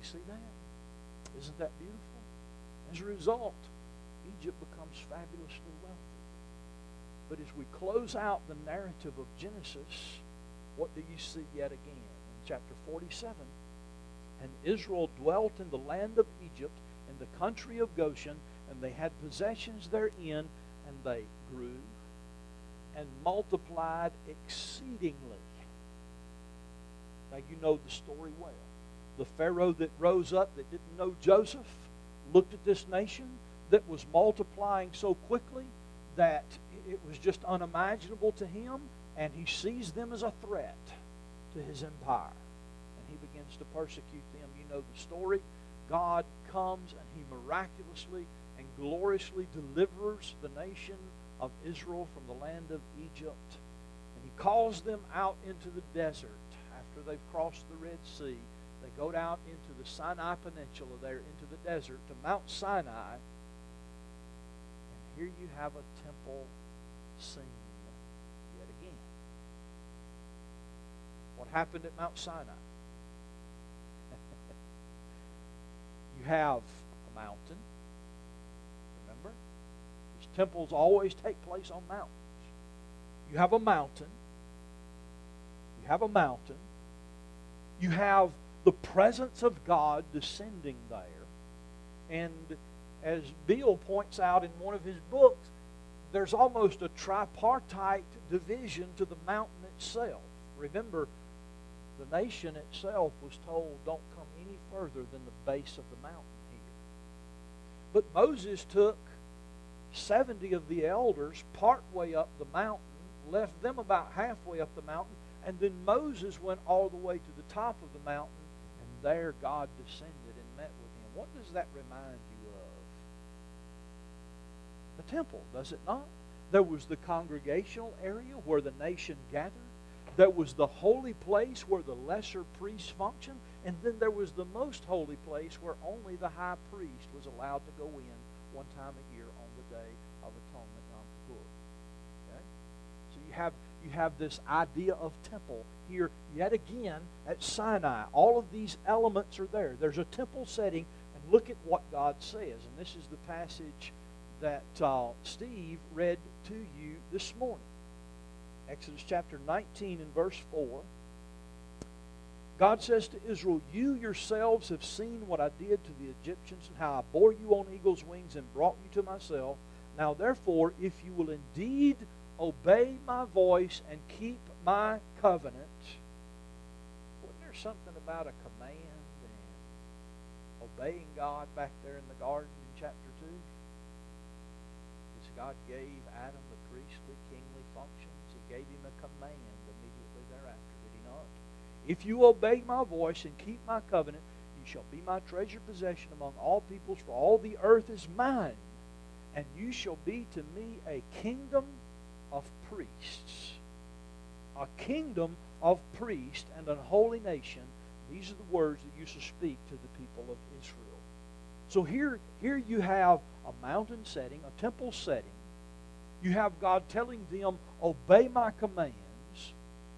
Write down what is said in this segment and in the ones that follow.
You see that? Isn't that beautiful? As a result, Egypt becomes fabulously wealthy. But as we close out the narrative of Genesis, what do you see yet again? In chapter 47, and Israel dwelt in the land of Egypt, in the country of Goshen, and they had possessions therein, and they grew and multiplied exceedingly. Now you know the story well. The Pharaoh that rose up that didn't know Joseph looked at this nation that was multiplying so quickly that it was just unimaginable to him, and he sees them as a threat to his empire. And he begins to persecute them. You know the story. God comes and he miraculously and gloriously delivers the nation of Israel from the land of Egypt. And he calls them out into the desert after they've crossed the Red Sea. They go out into the Sinai Peninsula there, into the desert, to Mount Sinai. And here you have a temple scene yet again. What happened at Mount Sinai? You have a mountain. Remember? These temples always take place on mountains. You have a mountain. You have a mountain. You have the presence of God descending there. And as Bill points out in one of his books, there's almost a tripartite division to the mountain itself. Remember, the nation itself was told, don't come any further than the base of the mountain here. But Moses took 70 of the elders part way up the mountain, left them about halfway up the mountain, and then Moses went all the way to the top of the mountain, and there God descended and met with him. What does that remind you of? The temple, does it not? There was the congregational area where the nation gathered. There was the holy place where the lesser priests functioned, and then there was the most holy place where only the high priest was allowed to go in one time a year on the Day of Atonement, Yom Kippur. Okay? So you have this idea of temple here yet again at Sinai. All of these elements are there. There's a temple setting, and look at what God says. And this is the passage that Steve read to you this morning. Exodus chapter 19 and verse 4. God says to Israel, you yourselves have seen what I did to the Egyptians and how I bore you on eagle's wings and brought you to myself. Now therefore, if you will indeed obey my voice and keep my covenant. Wasn't there something about a command and obeying God back there in the garden in chapter 2? Because God gave Adam the priestly, kingly functions. He gave him a command immediately thereafter, did he not? If you obey my voice and keep my covenant, you shall be my treasured possession among all peoples, for all the earth is mine. And you shall be to me a kingdom of priests. A kingdom of priests and a holy nation. These are the words that you shall speak to the people of Israel. So here you have a mountain setting, a temple setting. You have God telling them, obey my commands.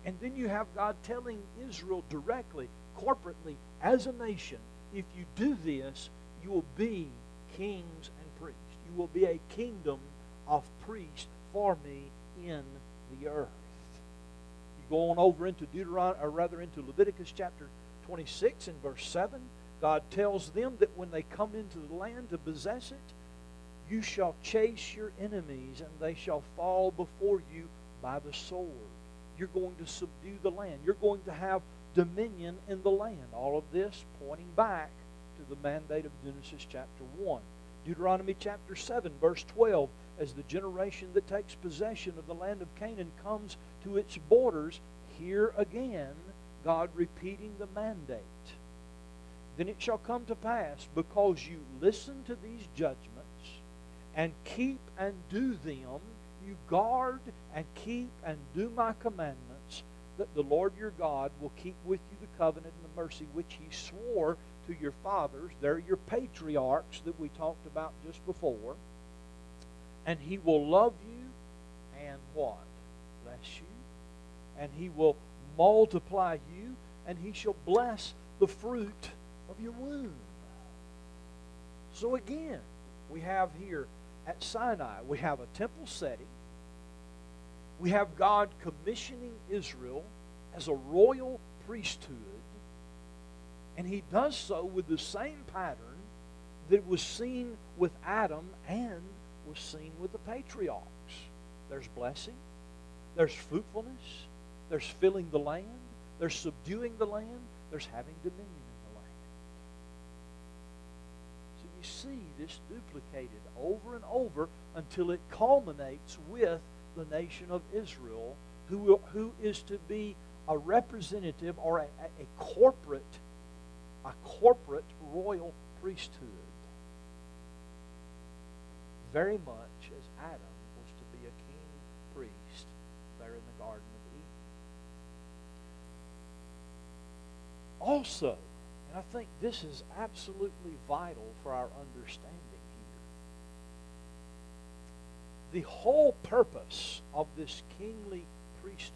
And then you have God telling Israel directly, corporately, as a nation, if you do this, you will be kings and priests. You will be a kingdom of priests for me in the earth. You go on over into into Leviticus chapter 26 and verse 7. God tells them that when they come into the land to possess it, you shall chase your enemies, and they shall fall before you by the sword. You're going to subdue the land. You're going to have dominion in the land. All of this pointing back to the mandate of Genesis chapter 1. Deuteronomy chapter 7, verse 12, as the generation that takes possession of the land of Canaan comes to its borders, here again, God repeating the mandate. Then it shall come to pass, because you listen to these judgments, and keep and do them, you guard and keep and do my commandments, that the Lord your God will keep with you the covenant and the mercy which he swore to your fathers. They're your patriarchs that we talked about just before. And he will love you and what? Bless you. And he will multiply you, and he shall bless the fruit of your womb. So again, we have here at Sinai, we have a temple setting. We have God commissioning Israel as a royal priesthood. And he does so with the same pattern that was seen with Adam and was seen with the patriarchs. There's blessing, there's fruitfulness, there's filling the land, there's subduing the land, there's having dominion in the land. So you see this duplicated over and over until it culminates with the nation of Israel, who is to be a representative or a corporate royal priesthood, very much as Adam was to be a king priest there in the Garden of Eden. Also, and I think this is absolutely vital for our understanding here, the whole purpose of this kingly priesthood,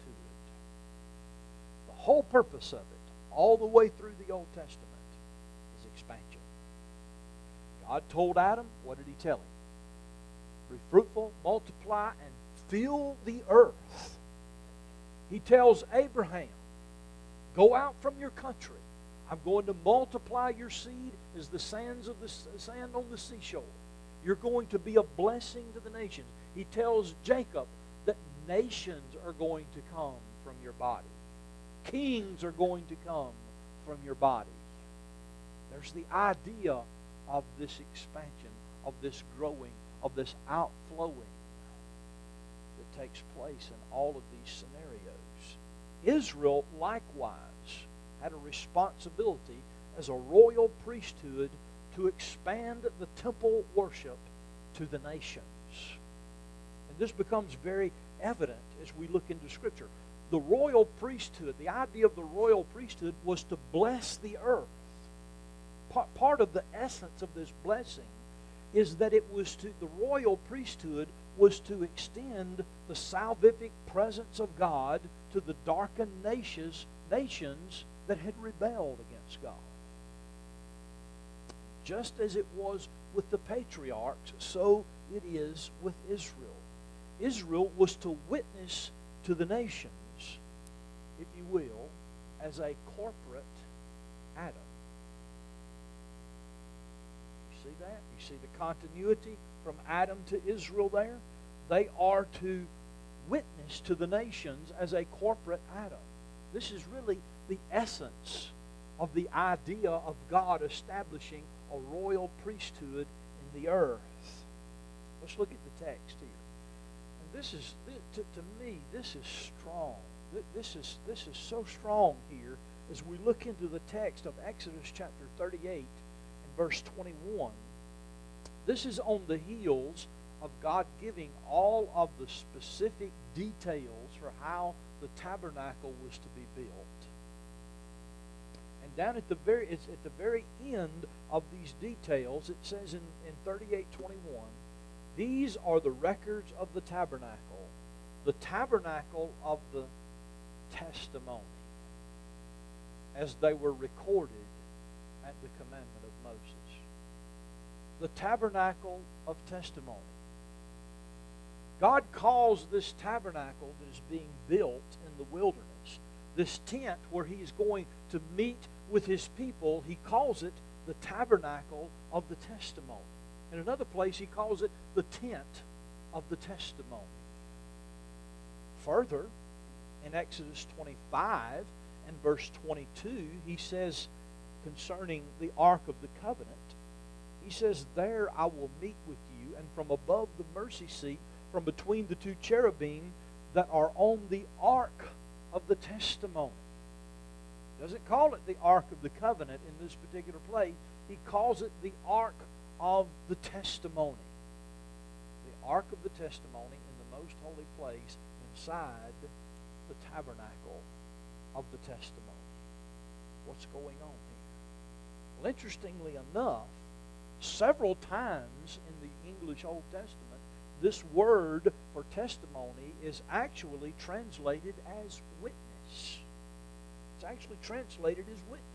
the whole purpose of it, all the way through the Old Testament, is expansion. God told Adam, what did he tell him? Be fruitful, multiply, and fill the earth. He tells Abraham, go out from your country. I'm going to multiply your seed as the sands of the sand on the seashore. You're going to be a blessing to the nations. He tells Jacob that nations are going to come from your body. Kings are going to come from your body. There's the idea of this expansion, of this growing, of this outflowing that takes place in all of these scenarios. Israel likewise had a responsibility as a royal priesthood to expand the temple worship to the nations. And this becomes very evident as we look into Scripture. The royal priesthood, the idea of the royal priesthood was to bless the earth. Part of the essence of this blessing is that the royal priesthood was to extend the salvific presence of God to the darkened nations that had rebelled against God. Just as it was with the patriarchs, so it is with Israel. Israel was to witness to the nations, if you will, as a corporate Adam. You see that? You see the continuity from Adam to Israel there? They are to witness to the nations as a corporate Adam. This is really the essence of the idea of God establishing a royal priesthood in the earth. Let's look at the text here. And this is, to me, this is strong. This is so strong here as we look into the text of Exodus chapter 38 and verse 21. This is on the heels of God giving all of the specific details for how the tabernacle was to be built. And down at the very end of these details, it says in 38:21, these are the records of the tabernacle of the testimony, as they were recorded at the commandment of Moses. The tabernacle of testimony. God calls this tabernacle that is being built in the wilderness, this tent where he is going to meet with his people, he calls it the tabernacle of the testimony. In another place, he calls it the tent of the testimony. Further, in Exodus 25 and verse 22, he says concerning the Ark of the Covenant, he says, there I will meet with you, and from above the mercy seat, from between the two cherubim that are on the Ark of the testimony. He doesn't call it the Ark of the Covenant in this particular place. He calls it the Ark of the testimony. The Ark of the testimony in the most holy place inside the tabernacle of the testimony. What's going on here? Well, interestingly enough, several times in the English Old Testament, this word for testimony is actually translated as witness. It's actually translated as witness.